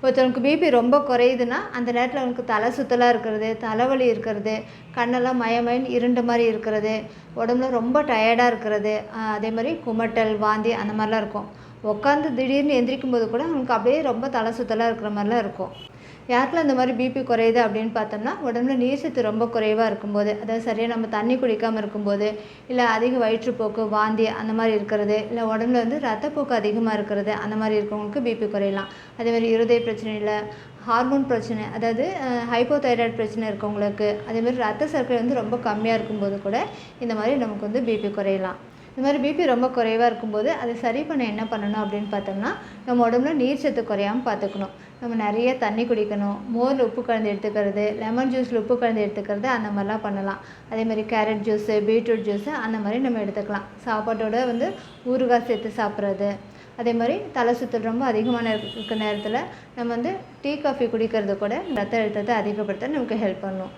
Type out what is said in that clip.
ஒருத்தவங்களுக்கு பிபி ரொம்ப குறையுதுன்னா அந்த நேரத்தில் அவனுக்கு தலை சுற்றலாக இருக்கிறது, தலைவலி இருக்கிறது, கண்ணெல்லாம் மயமயன்னு இருண்ட மாதிரி இருக்கிறது, உடம்புல ரொம்ப டயர்டாக இருக்கிறது, அதே மாதிரி குமட்டல், வாந்தி அந்த மாதிரிலாம் இருக்கும். உட்காந்து திடீர்னு எந்திரிக்கும் போது கூட அவனுக்கு அப்படியே ரொம்ப தலை சுற்றலாக இருக்கிற மாதிரிலாம் இருக்கும். யாருக்குலாம் இந்த மாதிரி பிபி குறையுது அப்படின்னு பார்த்தோம்னா, உடம்புல நீர் சத்து ரொம்ப குறைவாக இருக்கும்போது, அதாவது சரியாக நம்ம தண்ணி குடிக்காமல் இருக்கும்போது, இல்லை அதிக வயிற்றுப்போக்கு, வாந்தி அந்த மாதிரி இருக்கிறது, இல்லை உடம்புல ரத்தப்போக்கு அதிகமாக இருக்கிறது, அந்த மாதிரி இருக்கவங்களுக்கு பிபி குறையலாம். அதேமாதிரி இருதய பிரச்சனையில், ஹார்மோன் பிரச்சனை, அதாவது ஹைப்போதைராய்டு பிரச்சனை இருக்கவங்களுக்கு, அதேமாதிரி ரத்த சர்க்கரை ரொம்ப கம்மியாக இருக்கும்போது கூட இந்த மாதிரி நமக்கு பிபி குறையலாம். இந்த மாதிரி பிபி ரொம்ப குறைவாக இருக்கும்போது அதை சரி பண்ண என்ன பண்ணணும் அப்படின்னு பார்த்தோம்னா, நம்ம உடம்புல நீர் சத்து குறையாமல் பார்த்துக்கணும். நம்ம நிறைய தண்ணி குடிக்கணும், மோரில் உப்பு கலந்து எடுத்துக்கிறது, லெமன் ஜூஸில் உப்பு கலந்து எடுத்துக்கிறது, அந்த மாதிரிலாம் பண்ணலாம். அதேமாதிரி கேரட் ஜூஸு, பீட்ரூட் ஜூஸு அந்த மாதிரி நம்ம எடுத்துக்கலாம். சாப்பாட்டோட ஊறுகாய் சேர்த்து சாப்பிட்றது, அதே மாதிரி தலை சுற்றல் ரொம்ப அதிகமான இருக்கிற நேரத்தில் நம்ம டீ காஃபி குடிக்கிறது கூட ரத்த அழுத்தத்தை அதிகப்படுத்த நமக்கு ஹெல்ப் பண்ணும்.